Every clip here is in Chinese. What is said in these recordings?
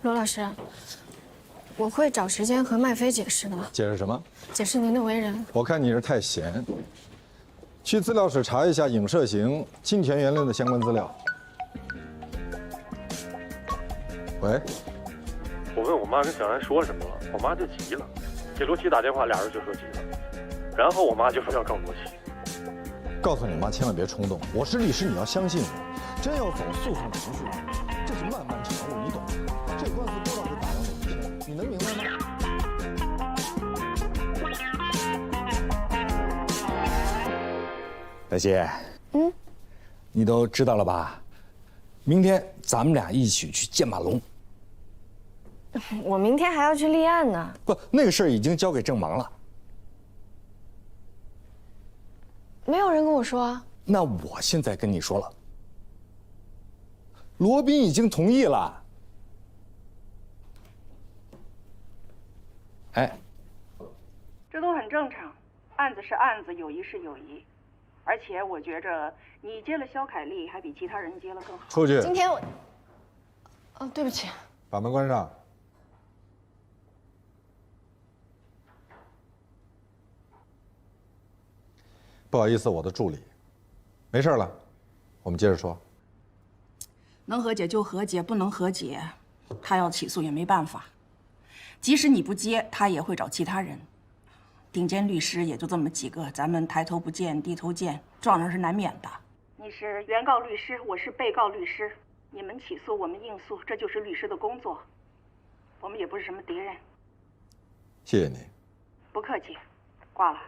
罗老师，我会找时间和麦飞解释的。解释什么？解释您的为人。我看你是太闲。去资料室查一下影射型侵权言论的相关资料。喂，我问我妈跟小安说什么了，我妈就急了，给罗琦打电话，俩人就说急了，然后我妈就说要告罗琦。告诉你妈千万别冲动，我是律师，你要相信我。真要走诉讼程序，这是漫漫长路，你懂的。这官司不知道会打到哪一天，你能明白吗？大姐，你都知道了吧？明天咱们俩一起去见马龙。我明天还要去立案呢。不，那个事儿已经交给郑芒了。没有人跟我说啊。那我现在跟你说了，罗宾已经同意了。哎，这都很正常，案子是案子，友谊是友谊，而且我觉着你接了肖凯丽，还比其他人接了更好。出去。今天我……哦，对不起。把门关上。不好意思，我的助理。没事了，我们接着说。能和解就和解，不能和解，他要起诉也没办法。即使你不接，他也会找其他人。顶尖律师也就这么几个，咱们抬头不见低头见，撞上是难免的。你是原告律师，我是被告律师，你们起诉，我们应诉，这就是律师的工作。我们也不是什么敌人。谢谢你。不客气，挂了。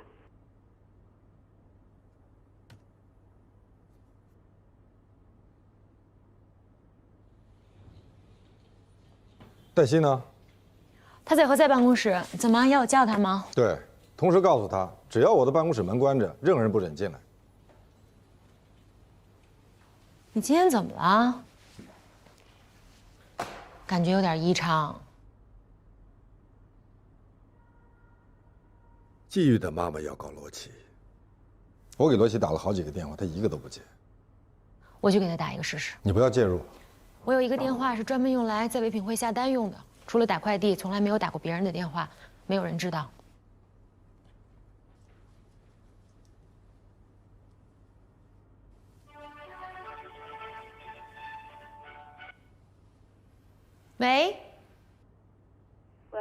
黛西呢？他在何在办公室？怎么要我叫他吗？对，同时告诉他，只要我的办公室门关着，任何人不准进来。你今天怎么了？感觉有点异常。季玉的妈妈要告罗琦，我给罗琦打了好几个电话，他一个都不接。我去给他打一个试试。你不要介入。我有一个电话是专门用来在唯品会下单用的，除了打快递，从来没有打过别人的电话，没有人知道。喂。喂。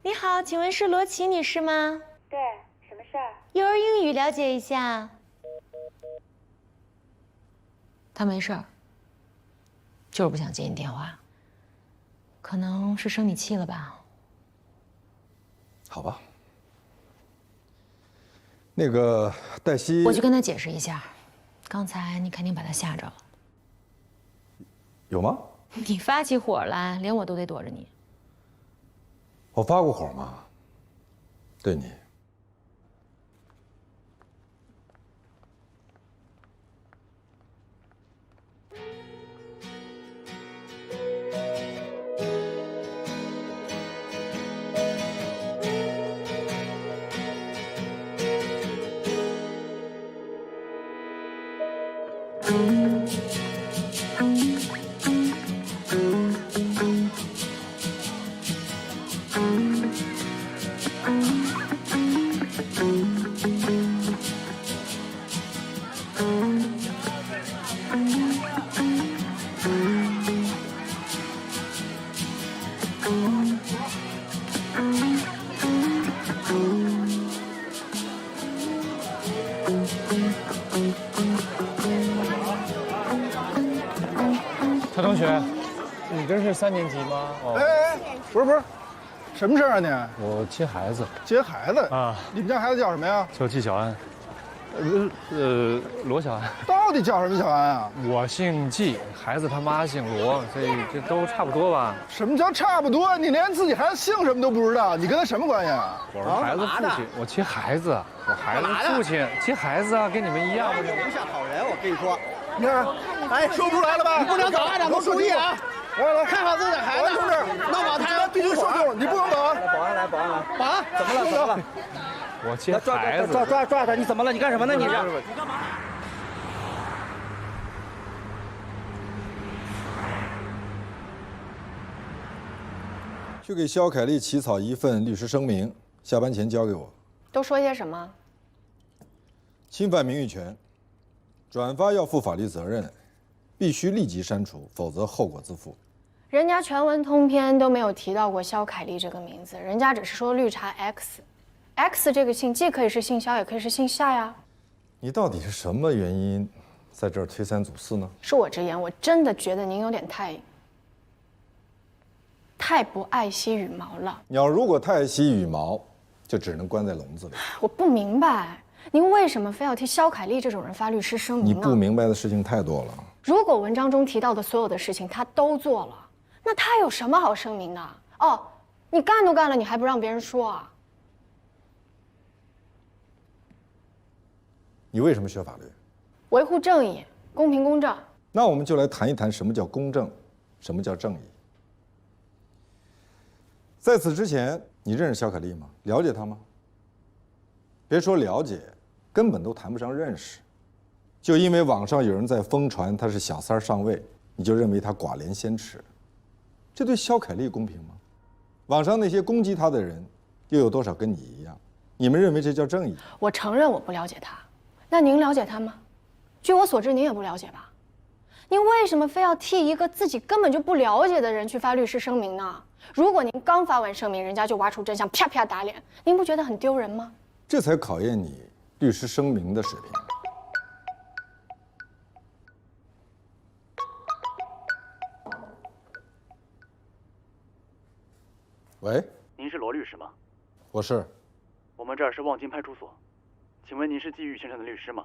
你好，请问是罗琦女士吗？对，什么事儿？幼儿英语了解一下。他没事儿。就是不想接你电话，可能是生你气了吧？好吧。那个黛西，我去跟他解释一下，刚才你肯定把他吓着了。有吗？你发起火来，连我都得躲着你。我发过火吗？对你。蔡同学，你这是3年级吗？哦，哎，不是，什么事儿啊你？我接孩子。接孩子啊？你们家孩子叫什么呀？叫纪晓安。罗小安。到底叫什么小安啊？我姓纪，孩子他妈姓罗，所以这都差不多吧？什么叫差不多？你连自己孩子姓什么都不知道，你跟他什么关系啊？我是孩子父亲，我接孩子，我孩子父亲接孩子啊，跟你们一样。留下好人，我跟你说。你看，哎，说不出来了吧？你不能找家长都注意啊！来，看好自己的孩子，同志，弄好他必须说清楚，你不能保安。保安来，保安来，保安怎么了？怎么了？我接孩子。抓他！你怎么了？你干什么呢？你是？你干嘛？去给肖凯丽起草一份律师声明，下班前交给我。都说些什么？侵犯名誉权，转发要负法律责任，必须立即删除，否则后果自负。人家全文通篇都没有提到过肖凯丽这个名字，人家只是说绿茶 X。X 这个姓既可以是姓肖，也可以是姓夏呀。你到底是什么原因在这儿推三阻四呢？恕我直言，我真的觉得您有点太不爱惜羽毛了。鸟如果太爱惜羽毛，就只能关在笼子里。我不明白，您为什么非要替肖凯丽这种人发律师声明呢？你不明白的事情太多了。如果文章中提到的所有的事情他都做了，那他有什么好声明的？哦，你干都干了，你还不让别人说啊？你为什么学法律？维护正义，公平公正。那我们就来谈一谈什么叫公正，什么叫正义。在此之前，你认识肖凯丽吗？了解她吗？别说了解，根本都谈不上认识。就因为网上有人在疯传她是小三上位，你就认为她寡廉鲜耻，这对肖凯丽公平吗？网上那些攻击她的人，又有多少跟你一样？你们认为这叫正义？我承认我不了解她，那您了解她吗？据我所知，您也不了解吧？您为什么非要替一个自己根本就不了解的人去发律师声明呢？如果您刚发完声明，人家就挖出真相，啪啪打脸，您不觉得很丢人吗？这才考验你律师声明的水平。喂，您是罗律师吗？我是。我们这儿是望京派出所，请问您是季玉先生的律师吗？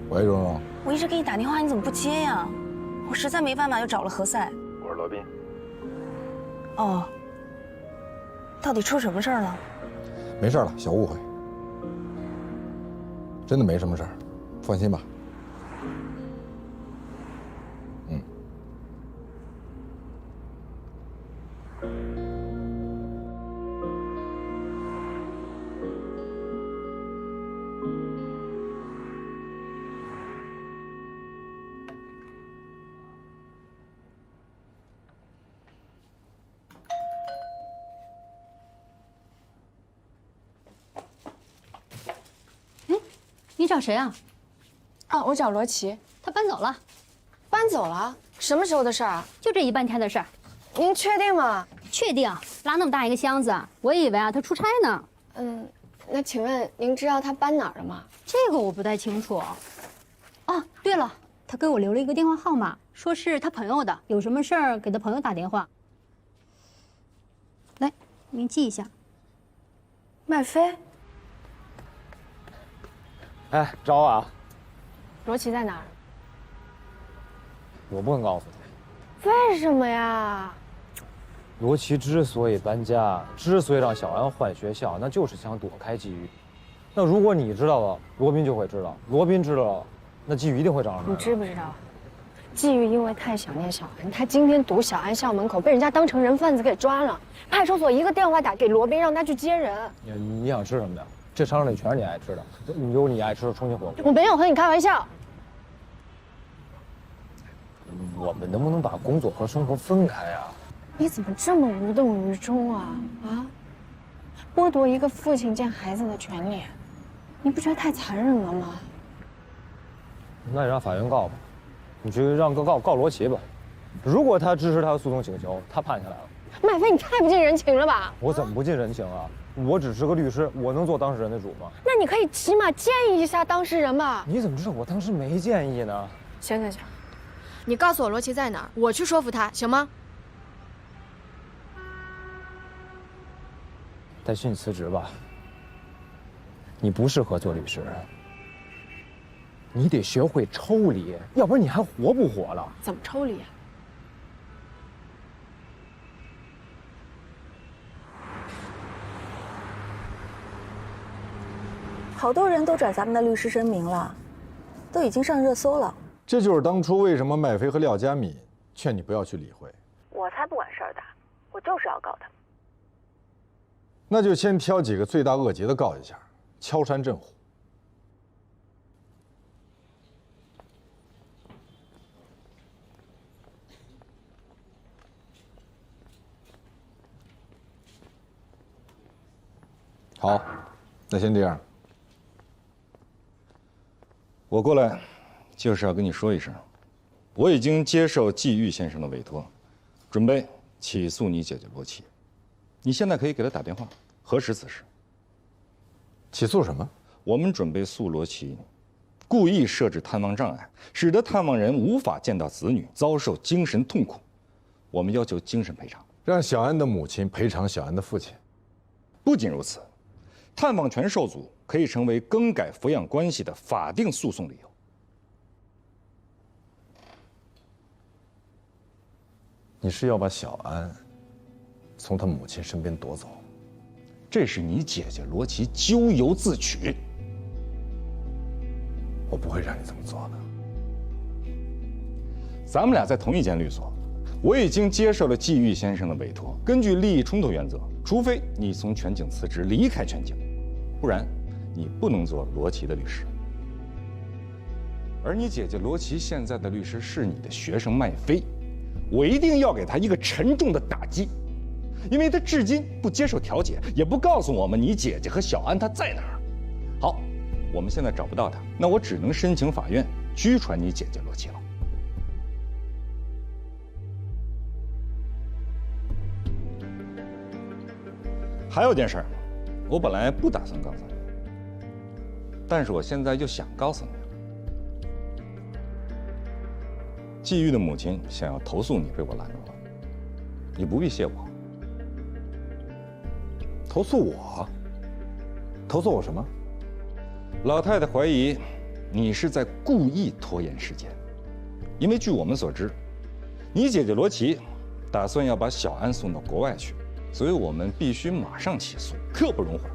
喂，蓉蓉，我一直给你打电话，你怎么不接呀？我实在没办法，就找了何塞。我是罗宾。哦，到底出什么事儿了？没事了，小误会，真的没什么事儿，放心吧。嗯。你找谁啊？啊，我找罗琦，他搬走了。搬走了？什么时候的事儿？就这一半天的事儿。您确定吗？确定。拉那么大一个箱子，我以为啊他出差呢。那请问您知道他搬哪儿了吗？这个我不太清楚。哦，对了，他给我留了一个电话号码，说是他朋友的，有什么事儿给他朋友打电话。来，您记一下。麦飞。哎，找我啊？罗琦在哪儿？我不能告诉你。为什么呀？罗琦之所以搬家，之所以让小安换学校，那就是想躲开季玉。那如果你知道了，罗宾就会知道；罗宾知道了，那季玉一定会找上门。你知不知道？季玉因为太想念小安，他今天堵小安校门口，被人家当成人贩子给抓了。派出所一个电话打给罗宾，让他去接人。你想吃什么呀？这商场里全是你爱吃的，有你爱吃的重庆火锅。我没有和你开玩笑。我们能不能把工作和生活分开呀？你怎么这么无动于衷啊？啊！剥夺一个父亲见孩子的权利，你不觉得太残忍了吗？那你让法院告吧，你去让告罗琦吧。如果他支持他的诉讼请求，他判下来了。麦飞，你太不近人情了吧！我怎么不近人情啊？我只是个律师，我能做当事人的主吗？那你可以起码建议一下当事人吧。你怎么知道我当时没建议呢？行，你告诉我罗琦在哪儿，我去说服他，行吗？戴旭，你辞职吧。你不适合做律师，你得学会抽离，要不然你还活不活了？怎么抽离啊？好多人都转咱们的律师声明了，都已经上热搜了。这就是当初为什么麦飞和廖佳敏劝你不要去理会。我才不管事儿大，我就是要告他。那就先挑几个罪大恶极的告一下，敲山震虎。好，那先这样。我过来就是要跟你说一声，我已经接受季玉先生的委托，准备起诉你姐姐罗琦。你现在可以给他打电话核实此事。起诉什么？我们准备诉罗琦故意设置探望障碍，使得探望人无法见到子女，遭受精神痛苦。我们要求精神赔偿，让小安的母亲赔偿小安的父亲。不仅如此，探望权受阻可以成为更改抚养关系的法定诉讼理由。你是要把小安从他母亲身边夺走？这是你姐姐罗琦咎由自取。我不会让你这么做的。咱们俩在同一间律所，我已经接受了季玉先生的委托。根据利益冲突原则，除非你从全景辞职离开全景，不然你不能做罗琦的律师。而你姐姐罗琦现在的律师是你的学生麦飞，我一定要给他一个沉重的打击，因为他至今不接受调解，也不告诉我们你姐姐和小安她在哪儿。好，我们现在找不到他，那我只能申请法院拘传你姐姐罗琦了。还有件事儿，我本来不打算告诉你，但是我现在就想告诉你。季玉的母亲想要投诉你被我拦住了，你不必谢我。投诉我？投诉我什么？老太太怀疑你是在故意拖延时间，因为据我们所知，你姐姐罗琦打算要把小安送到国外去，所以我们必须马上起诉，刻不容缓，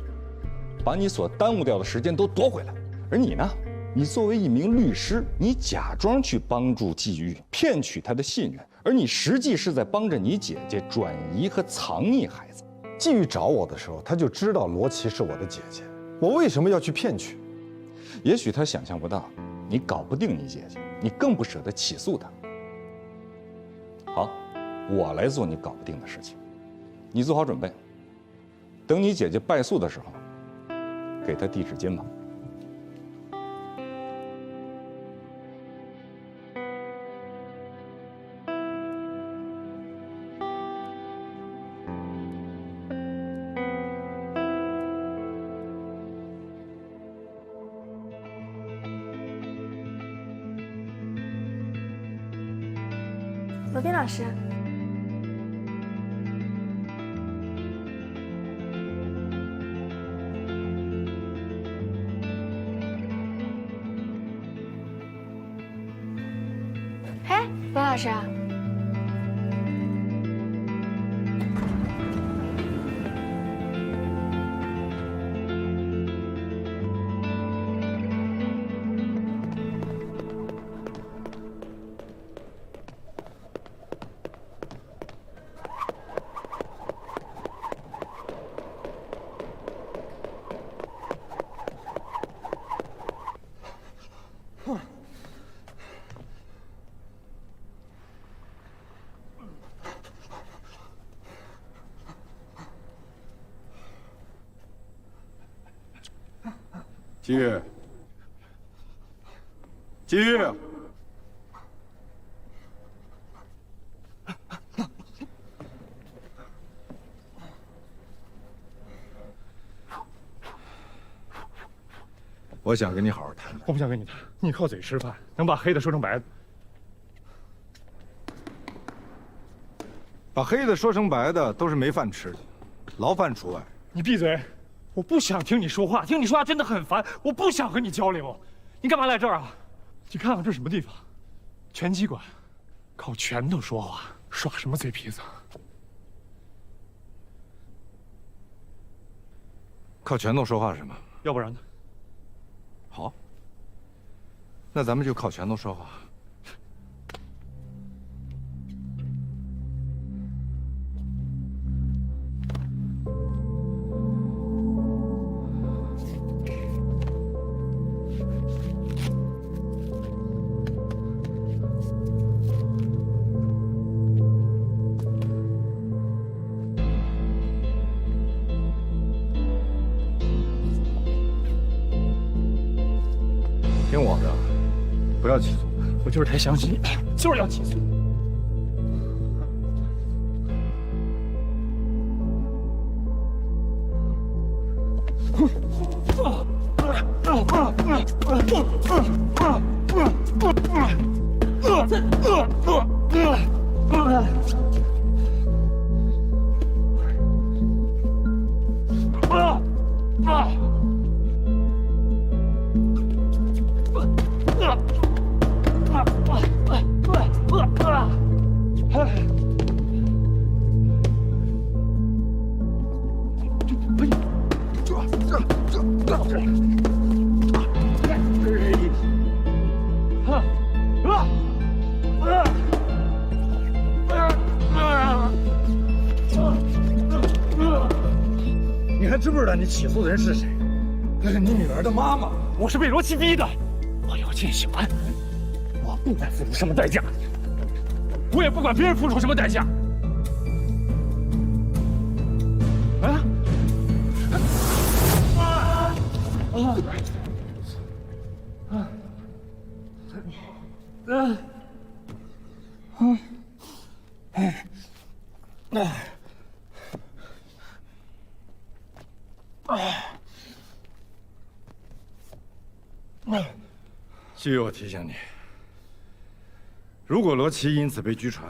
把你所耽误掉的时间都夺回来。而你呢？你作为一名律师，你假装去帮助季玉，骗取她的信任，而你实际是在帮着你姐姐转移和藏匿孩子。季玉找我的时候，他就知道罗琦是我的姐姐，我为什么要去骗取？也许他想象不到，你搞不定你姐姐，你更不舍得起诉她。好，我来做你搞不定的事情，你做好准备，等你姐姐败诉的时候，给她递纸巾吧。罗宾老师，罗老师，季玉，季玉，我想跟你好好谈谈。我不想跟你谈，你靠嘴吃饭，能把黑的说成白的。把黑的说成白的都是没饭吃的，牢饭除外。你闭嘴！我不想听你说话，听你说话真的很烦。我不想和你交流。你干嘛来这儿啊？你看看这什么地方？拳击馆，靠拳头说话，耍什么嘴皮子？靠拳头说话是吗？要不然呢？好，那咱们就靠拳头说话。听我的，不要起诉。我就是太相信你，就是要起诉。你还知不知道你起诉的人是谁？那是你女儿的妈妈。我是被罗琦逼的，我要见小安，我不管付出什么代价，我也不管别人付出什么代价。季玉，我提醒你，如果罗琦因此被拘传，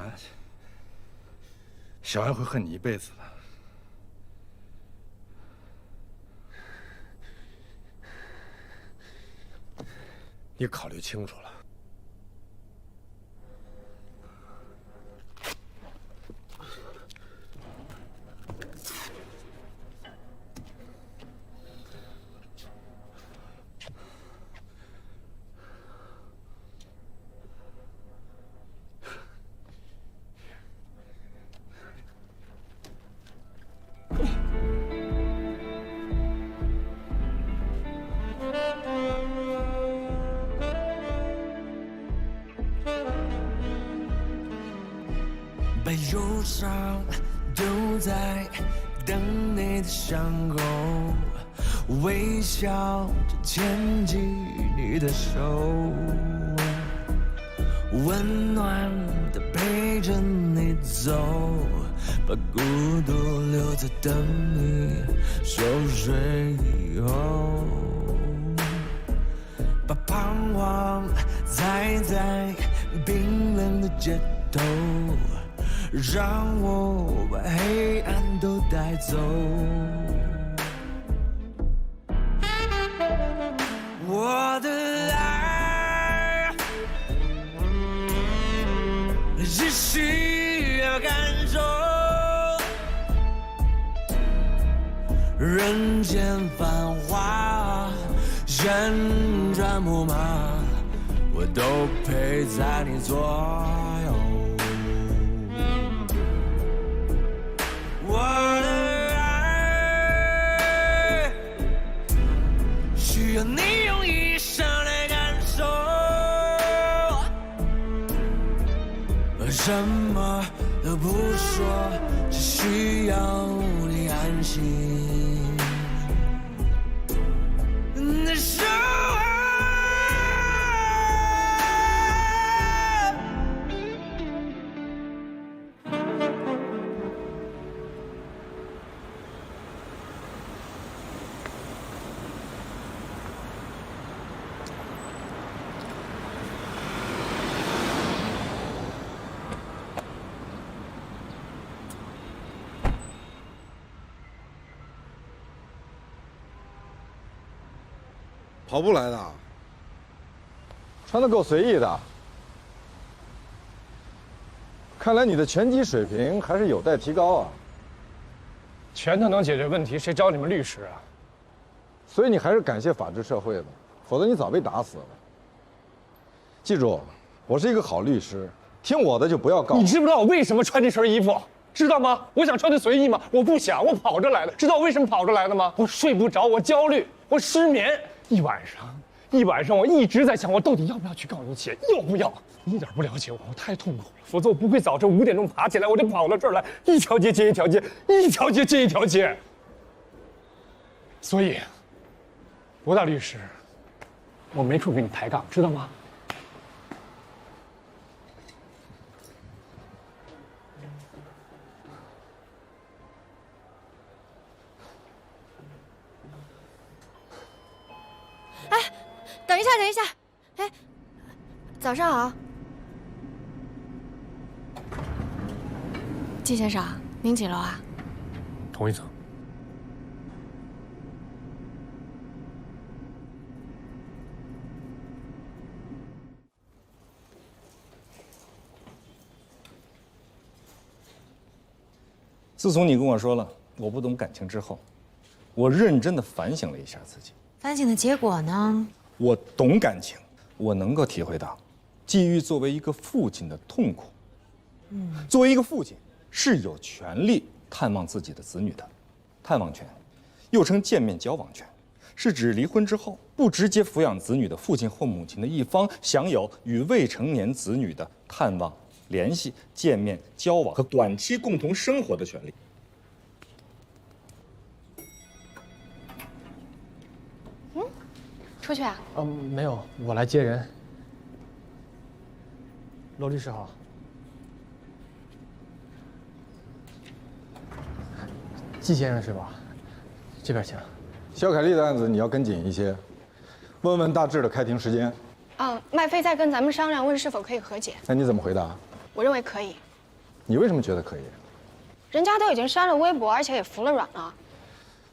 小安会恨你一辈子的。你考虑清楚了。把忧伤丢在等你的伤口，微笑着牵起你的手，温暖的陪着你走，把孤独留在等你熟睡以后，把彷徨踩在冰冷的街头，让我把黑暗都带走。我的爱需要感受。人间繁华，旋转木马，我都陪在你左右。我的爱需要你用一生来感受，什么都不说，只需要你安心。的手跑步来的，穿得够随意的。看来你的拳击水平还是有待提高啊。拳头能解决问题，谁找你们律师啊？所以你还是感谢法治社会吧，否则你早被打死了。记住，我是一个好律师，听我的就不要告。你知不知道我为什么穿这身衣服？知道吗？我想穿的随意吗？我不想，我跑着来的。知道我为什么跑着来的吗？我睡不着，我焦虑，我失眠。一晚上，我一直在想，我到底要不要去告你姐？要不要？你一点不了解我，我太痛苦了。否则我不会早晨5点钟爬起来，我就跑到这儿来，一条街接一条街，一条街接一条街。所以，罗大律师，我没处跟你抬杠，知道吗？哎，等一下，等一下，哎，早上好，季先生，您几楼啊？同一层。自从你跟我说了我不懂感情之后，我认真的反省了一下自己。反省的结果呢？我懂感情，我能够体会到季玉作为一个父亲的痛苦。作为一个父亲，是有权利探望自己的子女的。探望权，又称见面交往权，是指离婚之后不直接抚养子女的父亲或母亲的一方，享有与未成年子女的探望、联系、见面、交往和短期共同生活的权利。出去啊？没有，我来接人。罗律师好。季先生是吧？这边请。肖凯丽的案子你要跟紧一些，问问大致的开庭时间。麦飞在跟咱们商量，问是否可以和解。那你怎么回答？我认为可以。你为什么觉得可以？人家都已经删了微博，而且也服了软了。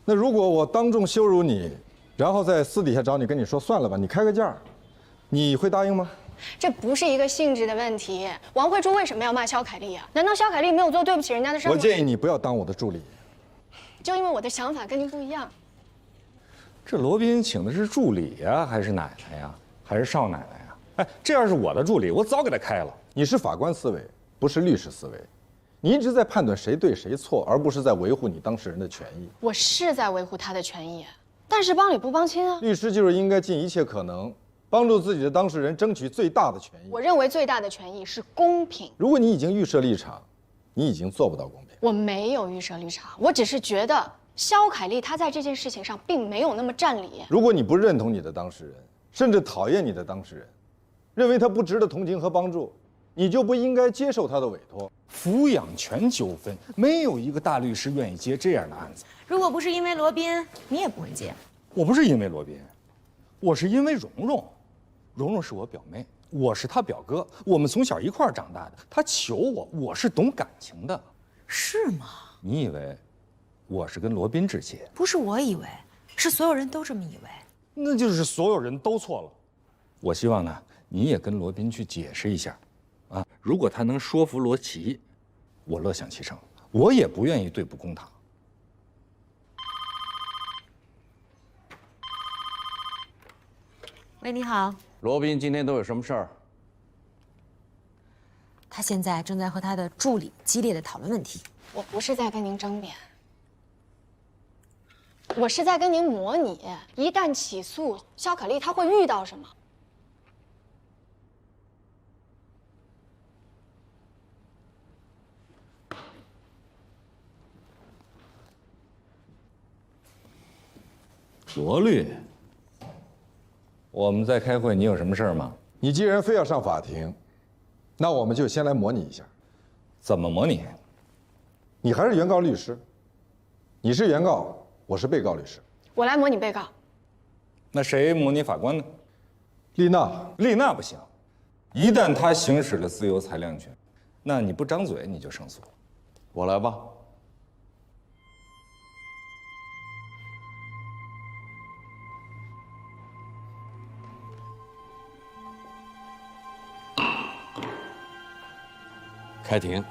那如果我当众羞辱你，然后在私底下找你，跟你说算了吧，你开个价，你会答应吗？这不是一个性质的问题。王慧珠为什么要骂肖凯丽啊？难道肖凯丽没有做对不起人家的事吗？我建议你不要当我的助理。就因为我的想法跟您不一样。这罗宾请的是助理呀，还是奶奶呀，还是少奶奶呀？哎，这要是我的助理，我早给他开了。你是法官思维，不是律师思维。你一直在判断谁对谁错，而不是在维护你当事人的权益。我是在维护他的权益，但是帮理不帮亲啊。律师就是应该尽一切可能，帮助自己的当事人争取最大的权益。我认为最大的权益是公平。如果你已经预设立场，你已经做不到公平。我没有预设立场，我只是觉得肖凯丽她在这件事情上并没有那么占理。如果你不认同你的当事人，甚至讨厌你的当事人，认为他不值得同情和帮助，你就不应该接受他的委托。抚养权纠纷，没有一个大律师愿意接这样的案子。如果不是因为罗宾，你也不会接。我不是因为罗宾，我是因为蓉蓉。蓉蓉是我表妹，我是她表哥，我们从小一块儿长大的。她求我，我是懂感情的。是吗？你以为我是跟罗宾致谢？不是我以为，是所有人都这么以为。那就是所有人都错了。我希望呢，你也跟罗宾去解释一下，啊，如果他能说服罗琦，我乐享其成，我也不愿意对簿公堂。喂，你好。罗宾今天都有什么事儿？他现在正在和他的助理激烈的讨论问题。我不是在跟您争辩，我是在跟您模拟，一旦起诉，肖可丽她会遇到什么。罗律，我们在开会，你有什么事儿吗？你既然非要上法庭，那我们就先来模拟一下。怎么模拟？你还是原告律师，你是原告，我是被告律师。我来模拟被告。那谁模拟法官呢？丽娜。丽娜不行，一旦她行使了自由裁量权，那你不张嘴你就胜诉。我来吧。开庭。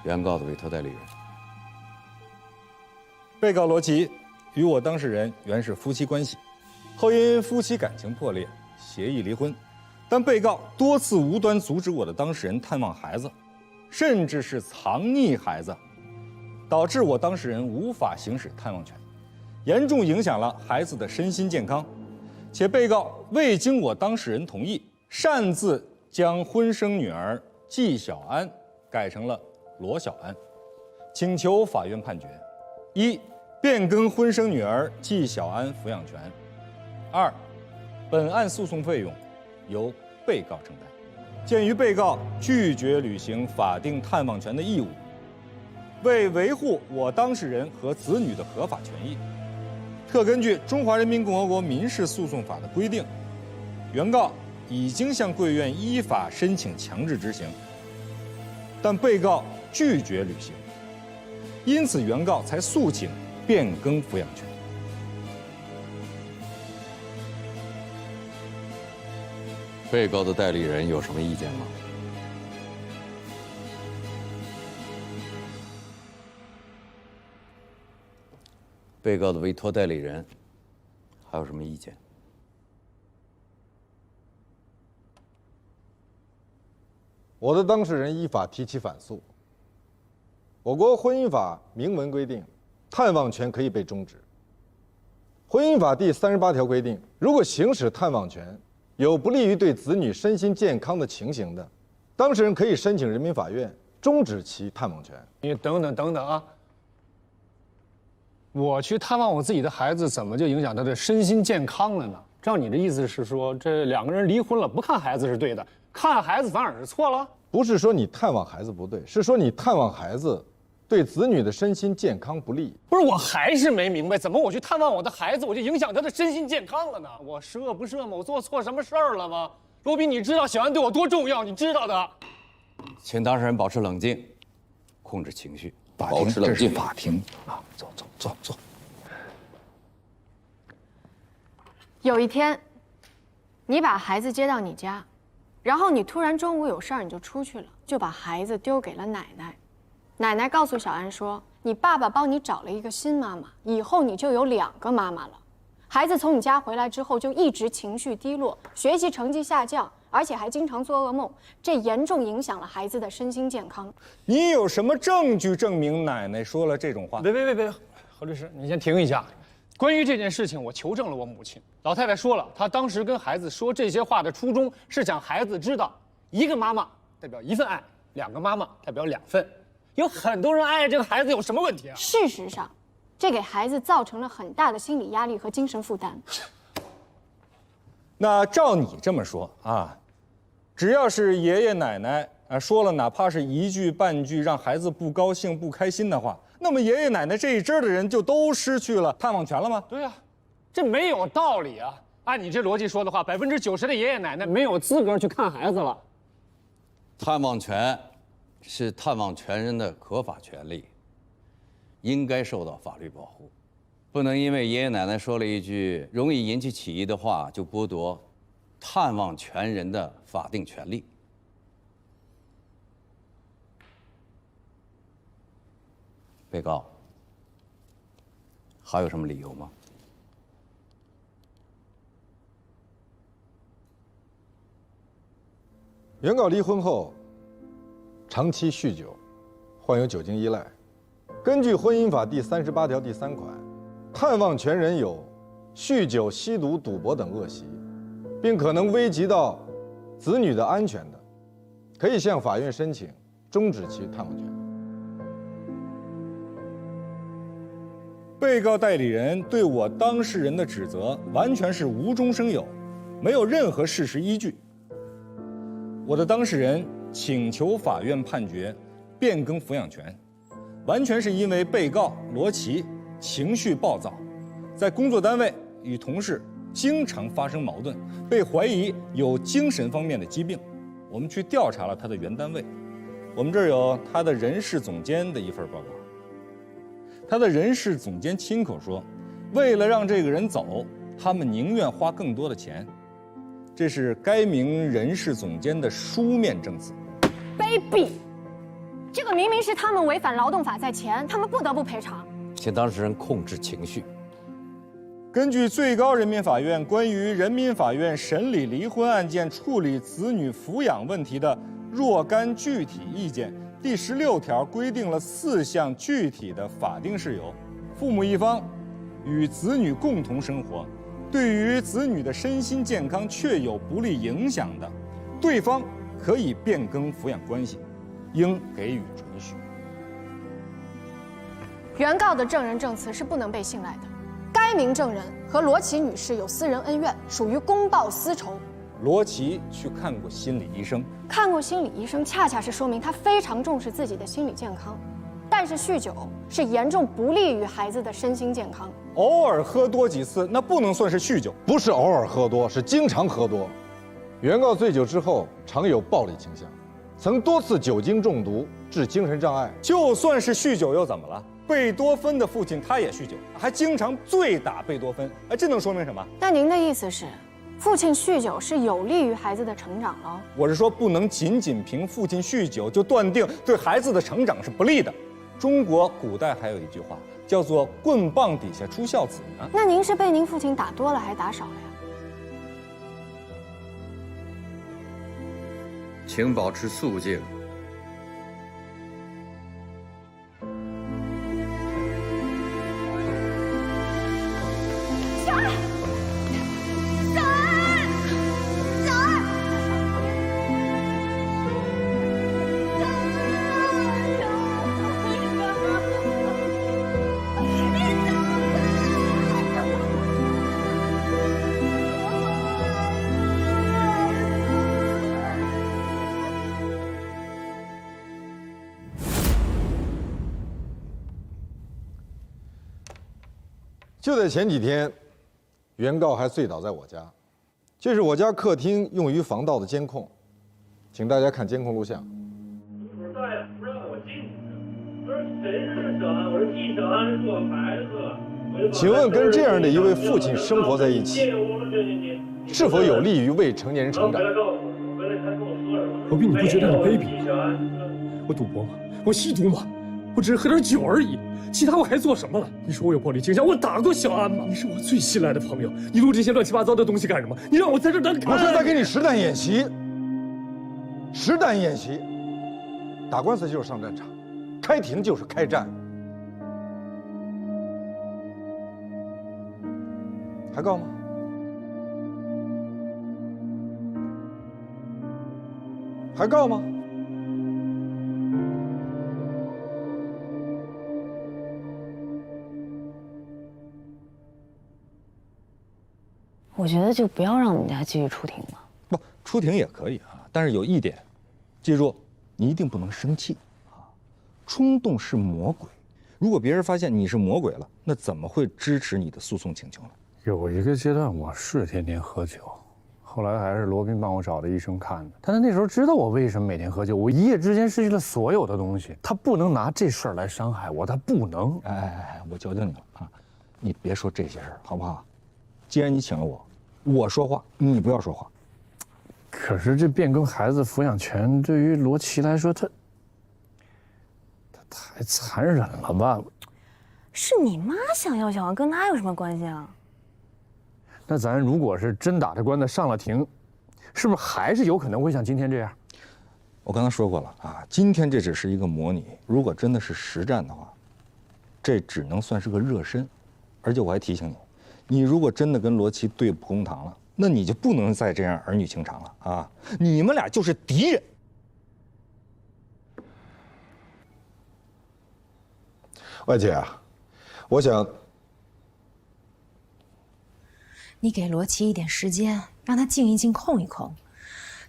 原告的委托代理人。被告罗琦与我当事人原是夫妻关系，后因夫妻感情破裂，协议离婚。但被告多次无端阻止我的当事人探望孩子，甚至是藏匿孩子，导致我当事人无法行使探望权，严重影响了孩子的身心健康。且被告未经我当事人同意，擅自将婚生女儿纪晓安改成了罗小安，请求法院判决：一、变更婚生女儿纪晓安抚养权；二、本案诉讼费用由被告承担。鉴于被告拒绝履行法定探望权的义务，为维护我当事人和子女的合法权益，特根据《中华人民共和国民事诉讼法》的规定，原告已经向贵院依法申请强制执行，但被告拒绝履行，因此原告才诉请变更抚养权。被告的代理人有什么意见吗？被告的委托代理人还有什么意见？我的当事人依法提起反诉。我国婚姻法明文规定，探望权可以被终止。婚姻法第38条规定，如果行使探望权有不利于对子女身心健康的情形的，当事人可以申请人民法院终止其探望权。你等等啊！我去探望我自己的孩子，怎么就影响他的身心健康了呢？照你的意思是说，这两个人离婚了，不看孩子是对的，看孩子反而是错了？不是说你探望孩子不对，是说你探望孩子对子女的身心健康不利。不是，我还是没明白，怎么我去探望我的孩子，我就影响他的身心健康了呢？我十恶不赦吗？我做错什么事儿了吗？罗宾，你知道小安对我多重要，你知道的。请当事人保持冷静，控制情绪，保持冷静。法庭啊，坐。有一天，你把孩子接到你家，然后你突然中午有事儿，你就出去了，就把孩子丢给了奶奶。奶奶告诉小安说，你爸爸帮你找了一个新妈妈，以后你就有2个妈妈了。孩子从你家回来之后就一直情绪低落，学习成绩下降，而且还经常做噩梦，这严重影响了孩子的身心健康。你有什么证据证明奶奶说了这种话？别，何律师，你先停一下。关于这件事情，我求证了我母亲。老太太说了，她当时跟孩子说这些话的初衷是想孩子知道，1个妈妈代表1份爱，2个妈妈代表2份。有很多人爱这个孩子，有什么问题啊？事实上，这给孩子造成了很大的心理压力和精神负担。那照你这么说啊，只要是爷爷奶奶说了哪怕是1句半句让孩子不高兴不开心的话，那么爷爷奶奶这一支的人就都失去了探望权了吗？对呀，这没有道理啊！按你这逻辑说的话，90%的爷爷奶奶没有资格去看孩子了。探望权是探望权人的合法权利，应该受到法律保护，不能因为爷爷奶奶说了一句容易引起起疑的话，就剥夺探望权人的法定权利。被告还有什么理由吗？原告离婚后，长期酗酒，患有酒精依赖。根据婚姻法第38条第3款，探望权人有酗酒、吸毒、赌博等恶习，并可能危及到子女的安全的，可以向法院申请终止其探望权。被告代理人对我当事人的指责完全是无中生有，没有任何事实依据。我的当事人请求法院判决变更抚养权，完全是因为被告罗琦情绪暴躁，在工作单位与同事经常发生矛盾，被怀疑有精神方面的疾病。我们去调查了他的原单位，我们这儿有他的人事总监的一份报告。他的人事总监亲口说，为了让这个人走，他们宁愿花更多的钱。这是该名人事总监的书面证词。卑鄙！这个明明是他们违反劳动法在前，他们不得不赔偿。请当事人控制情绪。根据最高人民法院关于人民法院审理离婚案件处理子女抚养问题的若干具体意见第16条规定了4项具体的法定事由：父母一方与子女共同生活，对于子女的身心健康确有不利影响的，对方可以变更抚养关系，应给予准许。原告的证人证词是不能被信赖的。该名证人和罗琦女士有私人恩怨，属于公报私仇。罗琦去看过心理医生，看过心理医生，恰恰是说明他非常重视自己的心理健康。但是酗酒是严重不利于孩子的身心健康。偶尔喝多几次，那不能算是酗酒。不是偶尔喝多，是经常喝多。原告醉酒之后常有暴力倾向，曾多次酒精中毒致精神障碍。就算是酗酒又怎么了？贝多芬的父亲他也酗酒，还经常醉打贝多芬。哎，这能说明什么？那您的意思是，父亲酗酒是有利于孩子的成长了？我是说，不能仅仅凭父亲酗酒就断定对孩子的成长是不利的。中国古代还有一句话叫做“棍棒底下出孝子”呢。那您是被您父亲打多了还打少了呀？请保持肃静。小二，小二，小二。就在前几天，原告还醉倒在我家，这是我家客厅用于防盗的监控，请大家看监控录像。大爷不让我进去，我说谁是小安？我说替小安是我孩子。请问跟这样的一位父亲生活在一起，是否有利于未成年人成长？罗宾，你不觉得很卑鄙？我赌博吗？我吸毒吗？我只是喝点酒而已，其他我还做什么了？你说我有暴力倾向，我打过小安吗？你是我最信赖的朋友，你录这些乱七八糟的东西干什么？你让我在这等看？我是在给你实弹演习。实弹演习，打官司就是上战场，开庭就是开战。还告吗？还告吗？我觉得就不要让我们家继续出庭了。不，出庭也可以啊，但是有一点，记住，你一定不能生气啊！冲动是魔鬼，如果别人发现你是魔鬼了，那怎么会支持你的诉讼请求呢？有一个阶段我是天天喝酒，后来还是罗宾帮我找的医生看的。但他那时候知道我为什么每天喝酒，我一夜之间失去了所有的东西。他不能拿这事儿来伤害我，他不能。哎，我求求你了啊，你别说这些事儿好不好？既然你请了我，我说话，你不要说话。可是这变更孩子抚养权对于罗琦来说，他太残忍了吧？是你妈想要小安，跟他有什么关系啊？那咱如果是真打着官司上了庭，是不是还是有可能会像今天这样？我刚才说过了啊，今天这只是一个模拟，如果真的是实战的话，这只能算是个热身。而且我还提醒你，你如果真的跟罗琦对簿公堂了，那你就不能再这样儿女情长了啊！你们俩就是敌人。外姐啊，我想你给罗琦一点时间，让他静一静，空一空。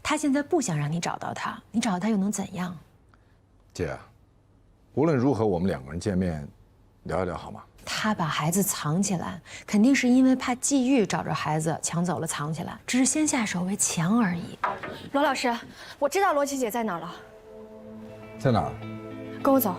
他现在不想让你找到他，你找到他又能怎样？姐，无论如何，我们两个人见面聊一聊好吗？他把孩子藏起来，肯定是因为怕季玉找着孩子抢走了藏起来，只是先下手为强而已。罗老师，我知道罗琦姐在哪儿了，在哪儿？跟我走。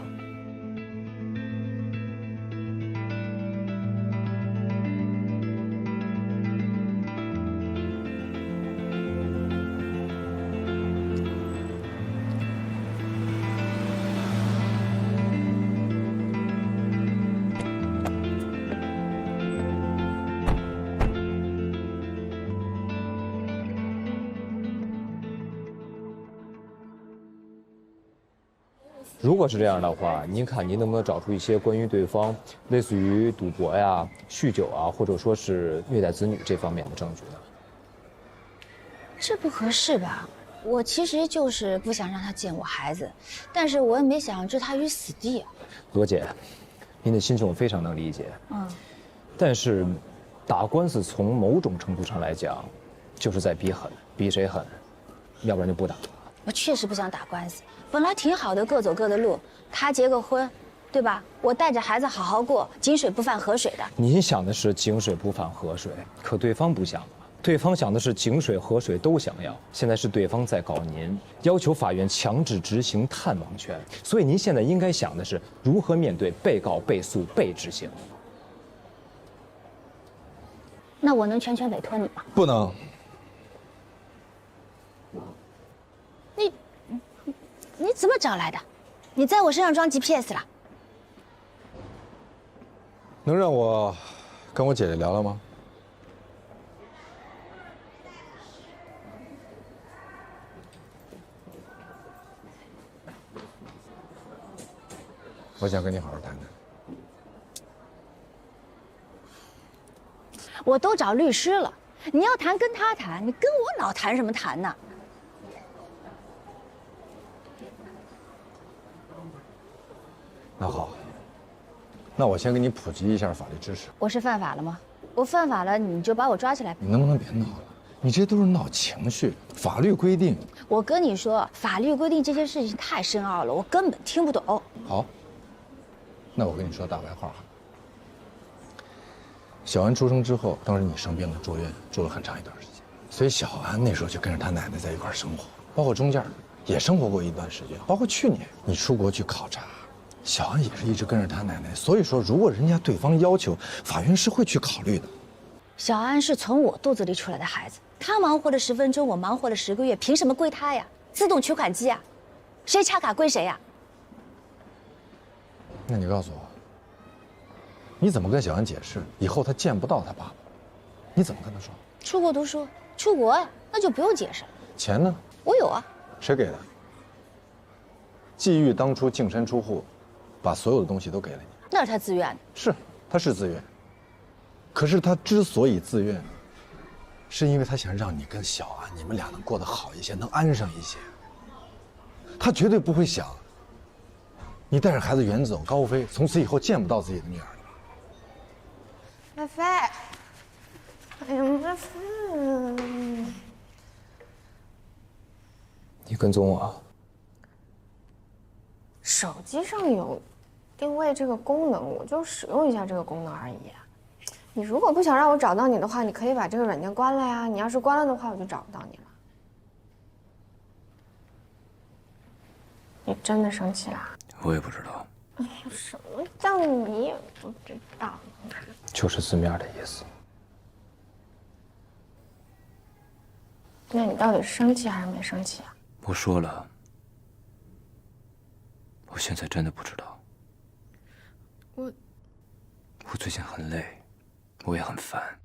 如果是这样的话，您看您能不能找出一些关于对方类似于赌博呀、酗酒啊，或者说是虐待子女这方面的证据呢？这不合适吧？我其实就是不想让他见我孩子，但是我也没想置他于死地啊。罗姐，您的心情我非常能理解。但是打官司从某种程度上来讲，就是在比狠，比谁狠，要不然就不打了。我确实不想打官司，本来挺好的，各走各的路。他结个婚，对吧？我带着孩子好好过，井水不犯河水的。您想的是井水不犯河水，可对方不想。对方想的是井水河水都想要，现在是对方在搞您，要求法院强制执行探望权，所以您现在应该想的是如何面对被告、被诉、被执行。那我能全权委托你吗？不能。你怎么找来的？你在我身上装 GPS 了？能让我跟我姐姐聊聊吗？我想跟你好好谈谈。我都找律师了，你要谈跟他谈，你跟我老谈什么谈呢？那好，那我先给你普及一下法律知识。我是犯法了吗？我犯法了，你就把我抓起来。你能不能别闹了？你这都是闹情绪。法律规定，我跟你说，法律规定这些事情太深奥了，我根本听不懂。好，那我跟你说大白话哈。小安出生之后，当时你生病了，住院，住了很长一段时间，所以小安那时候就跟着他奶奶在一块生活，包括中间也生活过一段时间，包括去年你出国去考察。小安也是一直跟着他奶奶，所以说，如果人家对方要求，法院是会去考虑的。小安是从我肚子里出来的孩子，他忙活了10分钟，我忙活了10个月，凭什么归他呀？自动取款机啊，谁插卡归谁呀？那你告诉我，你怎么跟小安解释以后他见不到他爸爸？你怎么跟他说？出国读书，出国呀，那就不用解释了。钱呢？我有啊。谁给的？季玉当初净身出户。把所有的东西都给了你，那是他自愿的。是，他是自愿。可是他之所以自愿，是因为他想让你跟小安你们俩能过得好一些，能安生一些。他绝对不会想你带着孩子远走高飞，从此以后见不到自己的女儿了。菲菲，哎呀，菲菲，你跟踪我？手机上有定位这个功能，我就使用一下这个功能而已。你如果不想让我找到你的话，你可以把这个软件关了呀。你要是关了的话，我就找不到你了。你真的生气啦？我也不知道。哎呀，什么叫你也不知道？就是字面的意思。那你到底是生气还是没生气啊？我说了，我现在真的不知道。我最近很累，我也很烦。